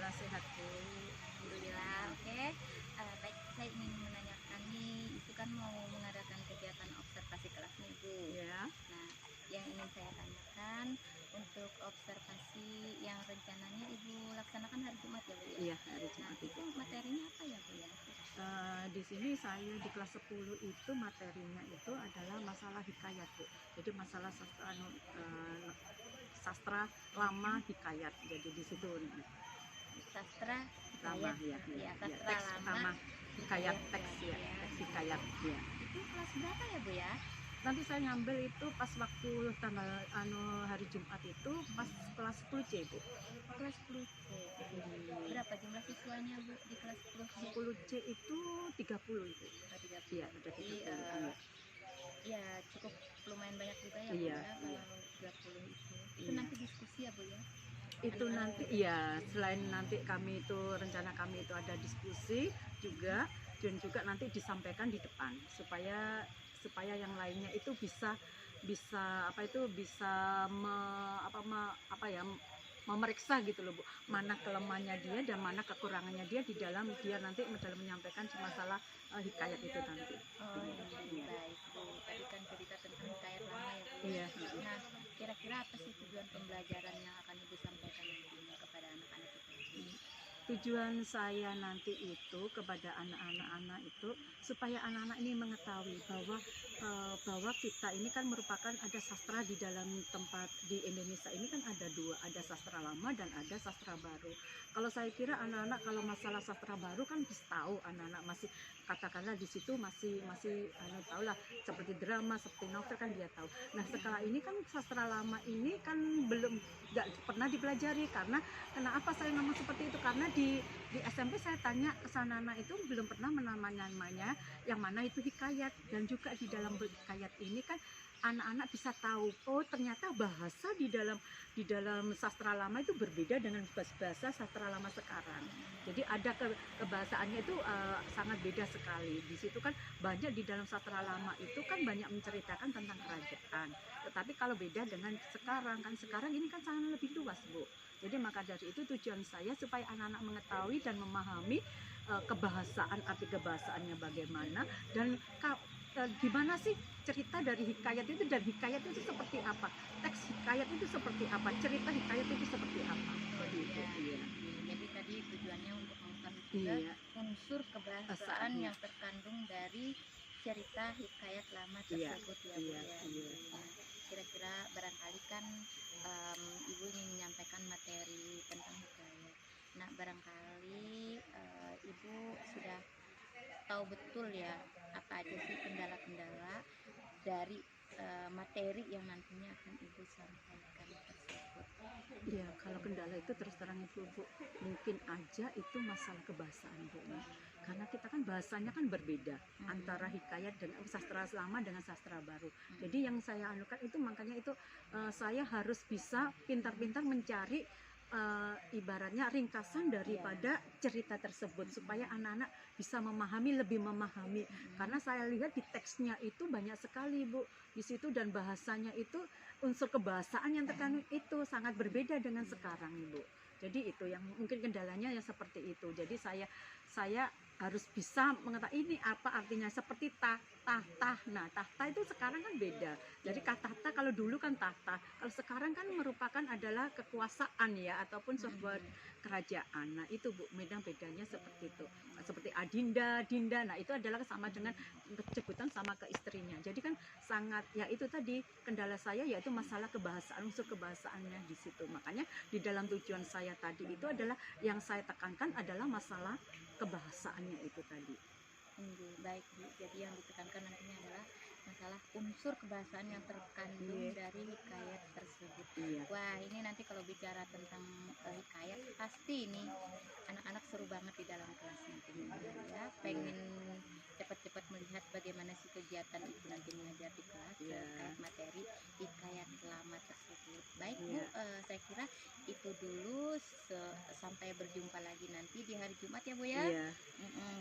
Alhamdulillah sehat Bu. Alhamdulillah, oke. Baik, saya ingin menanyakan nih, Ibu kan mau mengadakan kegiatan observasi kelas nih, Bu. Ya, Nah, yang ingin saya tanyakan untuk observasi yang rencananya Ibu laksanakan hari Jumat ya, Bu ya? iya hari Nah, Jumat itu itu. materinya apa ya, Bu ya? Di sini saya di kelas 10 itu materinya itu adalah masalah hikayat Bu. Jadi masalah sastra lama Mhm. hikayat. Jadi di situ Sastra lama hikayat, ya, ya, ya ya sastra teks lama utama hikayat hikayat teks ya, ya. teks hikayat ya. Itu kelas berapa ya, Bu ya? Nanti saya ngambil itu pas waktu tanggal hari Jumat itu pas kelas 10 C Bu. Kelas 10C. Hmm, Berapa jumlah siswanya, Bu, di kelas 10C? 10 C itu 30 itu. Oh, Iya, 30. ada Berarti 30. Iya. ya cukup lumayan banyak juga ya, Bu Iya, ya, iya, kalau 30 itu. Itu iya. nanti diskusi ya, Bu ya? Itu Antara nanti iya, selain nanti kami itu rencana kami itu ada diskusi juga dan juga nanti disampaikan di depan supaya supaya yang lainnya itu bisa bisa apa itu bisa apa ya memeriksa gitu loh Bu, mana kelemahannya dia dan mana kekurangannya dia di dalam dia nanti dalam menyampaikan masalah hikayat itu nanti. oh, iya, Iya, baik, Bu. Tadi kan cerita tentang hikayat lama ya, Bu ya. iya, heeh. Nah, kira-kira apa sih tujuan pembelajaran yang akan Ibu sampaikan nantinya kepada anak-anak itu? Tujuan saya nanti itu kepada anak-anak itu supaya anak-anak ini mengetahui bahwa kita ini kan merupakan ada sastra di dalam tempat di Indonesia ini kan ada dua, ada sastra lama dan ada sastra baru. Kalau saya kira anak-anak kalau masalah sastra baru kan bisa tahu, anak-anak masih katakanlah di situ masih tahu lah seperti drama, seperti novel kan dia tahu. Nah sekarang ini kan sastra lama ini kan belum nggak pernah dipelajari karena kenapa saya ngomong seperti itu? Karena di SMP saya tanya ke anak itu belum pernah namanya yang mana itu hikayat dan juga di dalam hikayat ini kan anak-anak bisa tahu oh ternyata bahasa di dalam sastra lama itu berbeda dengan bahasa sastra lama sekarang. Jadi ada kebahasaannya itu sangat beda sekali. Di situ kan banyak di dalam sastra lama itu kan banyak menceritakan tentang kerajaan. Tetapi kalau beda dengan sekarang kan sekarang ini kan sangat lebih luas Bu. Jadi maka dari itu tujuan saya supaya anak-anak mengetahui dan memahami kebahasaan, arti kebahasaannya bagaimana dan gimana sih cerita dari hikayat itu dan hikayat itu seperti apa, teks hikayat itu seperti apa, cerita hikayat itu seperti apa. Oh Seperti itu. iya, Iya. jadi tadi tujuannya untuk mengetahui juga Iya, unsur kebahasaan saatnya. yang terkandung dari cerita hikayat lama Iya, tersebut ya, Bu iya, ya. iya. Nah, kira-kira barangkali kan Ibu ingin menyampaikan materi tentang hikayat. Nah, barangkali Ibu sudah tahu betul ya apa aja sih kendala-kendala dari materi yang nantinya akan Ibu sampaikan tersebut. Iya, kalau kendala itu terus terang itu Bu, mungkin aja itu masalah kebahasaan Bu. Karena kita kan bahasanya kan berbeda antara hikayat dengan sastra lama dengan sastra baru. Jadi yang saya anukan itu makanya itu saya harus bisa pintar-pintar mencari ibaratnya ringkasan daripada cerita tersebut supaya anak-anak bisa memahami lebih memahami. Karena saya lihat di teksnya itu banyak sekali Bu di situ dan bahasanya itu unsur kebahasaan yang terkandung itu sangat berbeda dengan sekarang Ibu. Jadi itu yang mungkin kendalanya ya seperti itu. Jadi saya harus bisa mengetahui ini apa artinya seperti tahta. Nah, tahta itu sekarang kan beda. Jadi tahta kalau dulu kan tahta, kalau sekarang kan merupakan adalah kekuasaan ya ataupun sebuah kerajaan. Nah, itu Bu, bedanya seperti itu. Seperti adinda, dinda. Nah, itu adalah sama dengan sebutan sama ke istrinya. Jadi kan sangat ya itu tadi kendala saya yaitu masalah kebahasaan, unsur kebahasaannya di situ. Makanya di dalam tujuan saya tadi itu adalah yang saya tekankan adalah masalah kebahasaannya itu tadi. Baik Bu, jadi yang ditekankan nantinya adalah masalah unsur kebahasaan yang terkandung Iya, dari hikayat tersebut. iya, Wah, ini nanti kalau bicara tentang hikayat, pasti ini anak-anak seru banget di dalam kelas nantinya ya. iya, Pengen cepat-cepat melihat bagaimana sih kegiatan Ibu nanti mengajar di kelas iya, terkait materi hikayat lama tersebut. Baik Bu, Iya. saya kira itu dulu sampai berjumpa lagi nanti di hari Jumat ya Bu ya. Iya.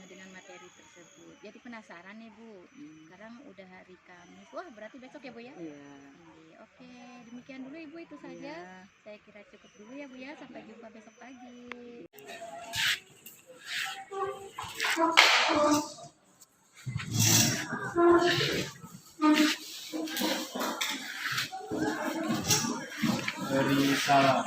Dengan materi tersebut. Jadi penasaran nih Bu. Hmm. Sekarang udah hari Kamis. Wah, berarti besok ya Bu ya? Iya. Iya, oke, demikian dulu Ibu itu saja. Iya. Saya kira cukup dulu ya Bu ya. Sampai jumpa besok pagi. Beri salam.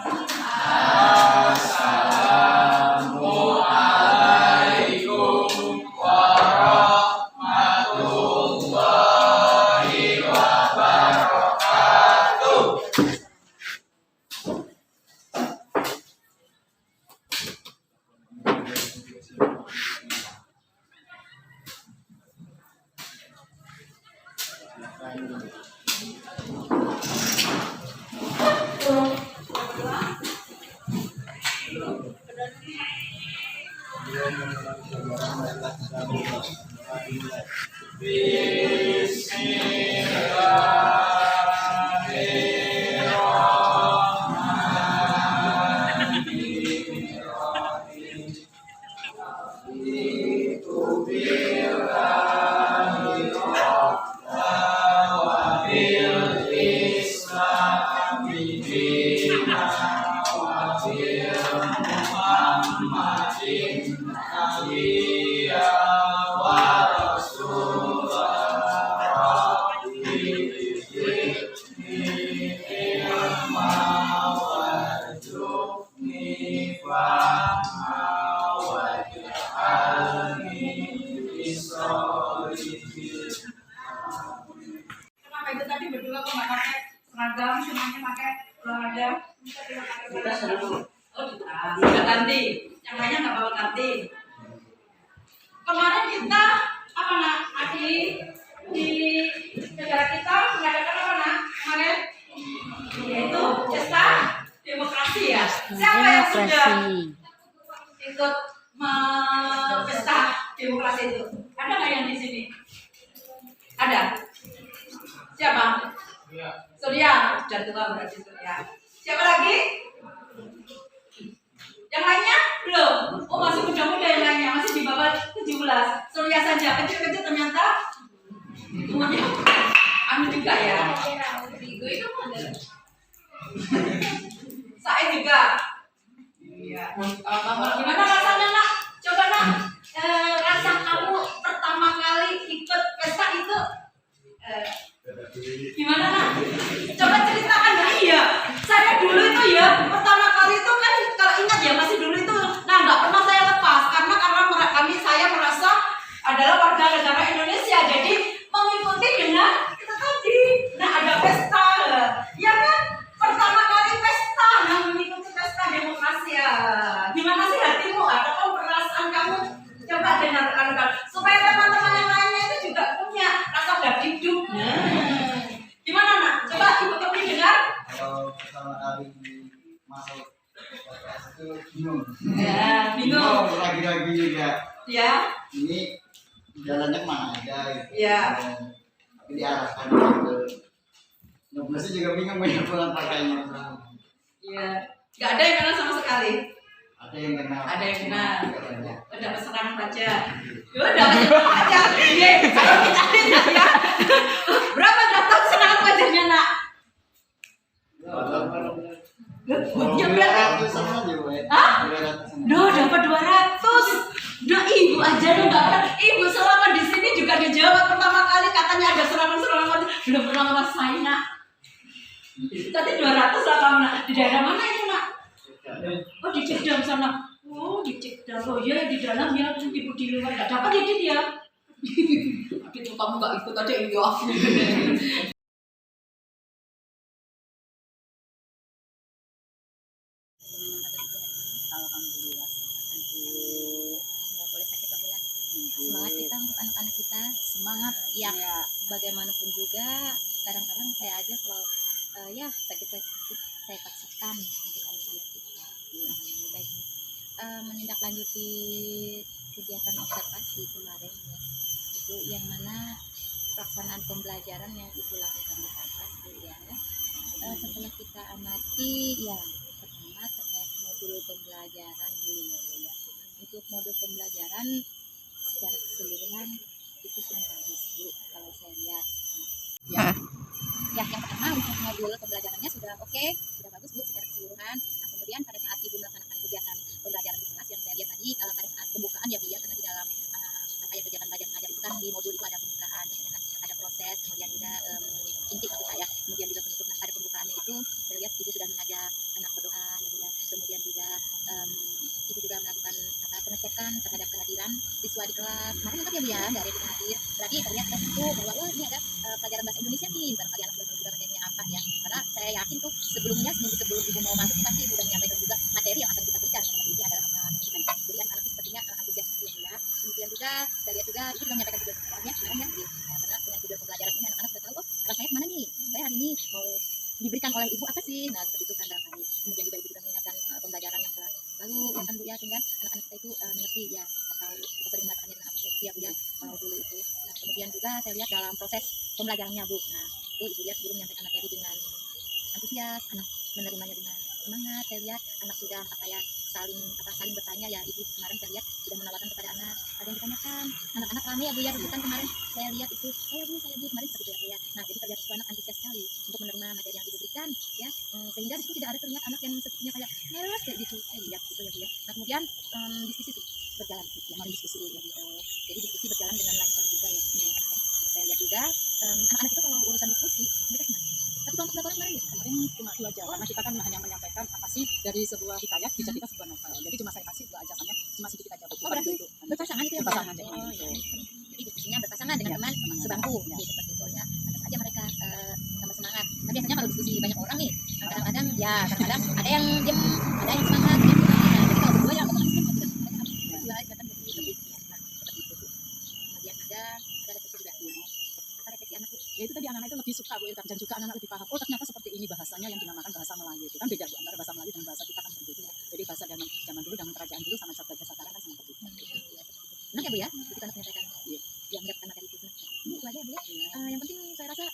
Kenapa itu tadi berdua kok nggak pakai seragam, semuanya pakai olahraga? Kita seru. Oh, kita ganti. Yang lainnya nggak bawa ganti. Kemarin kita apa nak? Di negara kita mengadakan apa nak? Kemarin yaitu pesta demokrasi ya. Siapa yang sudah ikut pesta demokrasi itu? Ada nggak yang di sini? Ada. Siapa? Surya. Sudah tua berarti Surya. Siapa lagi? Yang lainnya? Belum. Oh, masih muda-muda yang lainnya. Masih di bawah 17. Surya saja. Kecil-kecil ternyata. Umurnya anu juga ya. Itu mana? Saya juga. Iya. Gimana rasanya nak? Coba nak. Rasa kamu pertama kali ikut pesta itu gimana nak? Coba ceritakan. Nah, iya, saya dulu itu ya pertama kali itu kan kalau ingat ya masih dulu itu, nah nggak pernah saya lepas karena saya merasa adalah warga negara Indonesia, jadi mengikuti dengan itu tadi. Nah ada pesta, ya kan? Pertama kali pesta, nah mengikuti pesta demokrasi ya. Gimana sih hatimu? Apakah perasaan kamu? Coba dengarkan supaya teman-teman yang lainnya itu juga punya rasa hidup. Gimana nak? Coba ibu kami dengar. Kalau pertama kali masuk PPS itu bingung. Ya, bingung. Lagi-lagi juga. Ya. Ini jalannya kemana aja gitu. Ya. Tapi diarahkan gitu. Nyoblosnya juga bingung banyak pulang pakainya. Iya. Gak ada yang kenal sama sekali. Ada yang kenal. Ada yang kenal. Banyak. Udah pesanan pajak. Udah pesanan pajak. Iya. Ayo kita lihat ya. Berapa daftar pesanan pajaknya nak? Ya berapa? 200-an aja, Bu. Hah? 200-an. Duh, dapat 200. Duh, ibu aja lu nggak pernah. Ibu selama di sini juga dijawab pertama kali katanya ada serangan-serangan pajak. Belum pernah ngerasain nak. Tadi 200 lah kamu nak. Di daerah mana itu nak? Oh di Cekdam sana. Oh di Cekdam. Oh iya di dalam ya. Ibu di luar nggak dapat ya dia. Itu kamu nggak ikut aja iya. Alhamdulillah. Nggak boleh sakit lah bola. Semangat kita untuk anak-anak kita. Semangat Ya, bagaimanapun juga kadang-kadang saya aja kalau ya sakit-sakit saya paksakan untuk anak-anak kita. Baik, menindaklanjuti kegiatan observasi kemarin ya, itu yang mana pelaksanaan pembelajaran yang ibu lakukan di kelas Bu ya. Setelah kita amati Berarti ya pertama terkait modul pembelajaran dulu ya Bu ya. Untuk modul pembelajaran secara keseluruhan itu sudah bagus Bu kalau saya lihat. Nah, ya yang pertama untuk modul pembelajarannya sudah oke, sudah bagus Bu secara keseluruhan. Nah kemudian pada saat Ibu melaksanakan kegiatan pembelajaran di kelas yang saya lihat tadi pada saat pembukaan ya Bu ya, karena di dalam kayak kegiatan belajar mengajar itu kan di modul itu ada pembukaan, biasanya kan ada proses, kemudian juga inti maksud saya, kemudian juga penutup. Nah pada pembukaannya itu saya lihat Ibu sudah mengajak anak berdoa ya Bu ya, kemudian juga Ibu juga melakukan pengecekan terhadap kehadiran siswa di kelas. Kemarin lengkap ya Bu ya, nggak ada yang hadir. Berarti terlihat tes itu bahwa wah ini ada pelajaran bahasa Indonesia nih, barangkali anak sudah tahu juga materinya apa ya. Karena saya yakin tuh sebelumnya seminggu sebelum Ibu mau masuk pasti Ibu sudah menyampaikan juga materi yang akan kita berikan karena ini adalah apa. Jadi anak-anak itu sepertinya antusias sekali ya Bu ya. Kemudian juga saya lihat juga Ibu sudah menyampaikan tujuan pembelajarannya kemarin ya. Karena dengan tujuan pembelajaran ini anak-anak sudah tahu oh arah saya kemana nih. Saya hari ini mau diberikan oleh Ibu apa sih? Nah seperti itu kan barangkali. Kemudian juga Ibu juga mengingatkan pembelajaran yang telah lalu ya kan Bu ya, sehingga anak-anak kita itu mengerti ya, atau kita sering mengatakannya dengan apresiasi ya Bu ya dulu itu. Nah kemudian juga saya lihat dalam proses pembelajarannya Bu, nah itu Ibu lihat guru menyampaikan materi dengan antusias, anak menerimanya dengan semangat. Saya lihat anak sudah saling bertanya ya. Ibu kemarin saya lihat sudah menawarkan kepada anak, ada yang ditanyakan, anak-anak rame ya Bu ya, rebutan kemarin saya lihat itu saya Bu kemarin seperti itu ya Bu ya. Nah jadi terlihat anak antusias sekali untuk menerima materi yang Ibu berikan ya, sehingga di situ tidak ada terlihat anak yang sepertinya kayak males kayak gitu, saya lihat gitu ya Bu ya. Nah kemudian diskusi berjalan ya, diskusi ya Bu. Jadi diskusi berjalan dengan lancar juga ya Bu ya. Saya lihat juga anak-anak itu kalau urusan diskusi mereka senang. Tapi kelompok berapa orang kemarin ya? Kemarin cuma 2 aja, karena kita kan hanya menyampaikan apa sih dari sebuah hikayat dijadikan sebuah novel. Jadi cuma saya kasih 2 ajakannya, cuma sedikit aja. Oh berarti berpasangan itu ya? Berpasangan ya. Oh ya. Jadi diskusinya berpasangan dengan teman sebangku gitu seperti itu ya. Ada saja mereka tambah semangat. Tapi biasanya kalau diskusi banyak orang nih, kadang-kadang ada yang diam, ada yang semangat, ada yang kurang. Nah, jadi kalau berdua ya otomatis kan mereka berdua aja kan jadi lebih ya. Nah seperti itu. Kemudian juga ada refleksi juga. Apa refleksi anak Bu? Ya itu tadi anak-anak itu lebih suka Bu, dan juga anak-anak lebih paham. Oh ternyata seperti ini bahasanya yang dinamakan bahasa Melayu itu kan beda Bu, antara bahasa Melayu dan bahasa kita kan berbeda. Jadi bahasa zaman dulu dengan kerajaan dulu sama Sabda Jasatara kan sangat berbeda. Enak ya Bu ya, begitu anak menyampaikan yang mendapatkan materi itu. Ini itu aja Bu ya. Yang penting saya rasa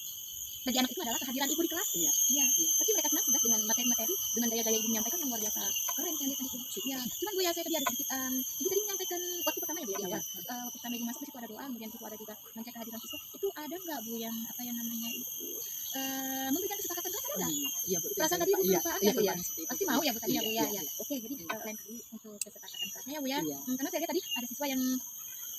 bagi anak itu adalah kehadiran Ibu di kelas. Iya. Tapi mereka senang sudah dengan materi-materi, dengan gaya-gaya Ibu menyampaikan yang luar biasa keren kan tadi itu. Ya. Cuman Bu ya saya tadi ada sedikit Ibu tadi menyampaikan waktu pertama ya Bu ya di awal. Waktu pertama Ibu masuk di situ ada doa, kemudian situ ada juga mengecek kehadiran siswa. Itu ada nggak Bu yang apa yang namanya itu memberikan kesepakatan kelas ada nggak? Iya Bu. Perasaan tadi Ibu kelupaan ya Bu ya. Pasti Pasti mau ya Bu tadi ya Bu ya. Oke jadi lain kali untuk kesepakatan kelasnya ya Bu ya. Karena saya lihat tadi ada siswa yang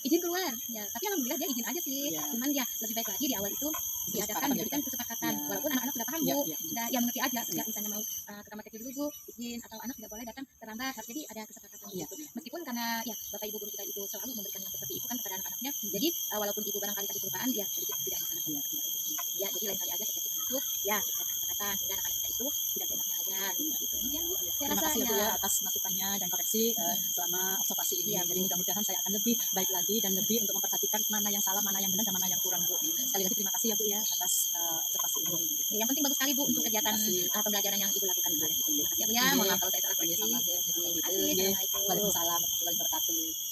izin keluar ya, tapi alhamdulillah dia izin aja sih. Cuman ya lebih baik lagi di awal itu diadakan diberikan kesepakatan, walaupun anak-anak sudah paham Bu, sudah ya mengerti aja. Sejak misalnya mau ke kamar kecil dulu Bu izin, atau anak tidak boleh datang terlambat, harus jadi ada kesepakatan gitu. Meskipun karena ya bapak ibu guru kita itu selalu memberikan yang seperti itu kan kepada anak-anaknya, jadi walaupun ibu barangkali tadi kelupaan ya sedikit tidak masalah ya. Jadi lain kali aja ketika kita masuk ya kita kesepakatan sehingga anak-anak kita itu tidak enaknya aja gitu. Kemudian Bu saya terima rasa kasih ya Bu ya atas masukannya dan koreksi selama observasi ini. Jadi mudah-mudahan saya akan lebih baik lagi dan lebih untuk memperhatikan mana yang salah, mana yang benar, dan mana yang kurang Bu. Sekali lagi terima kasih ya Bu ya atas observasi ini. Yang penting bagus sekali Bu untuk kegiatan pembelajaran yang Ibu lakukan kemarin itu. Terima kasih ya Bu ya. Mohon maaf kalau saya salah koreksi. Waalaikumsalam warahmatullahi wabarakatuh.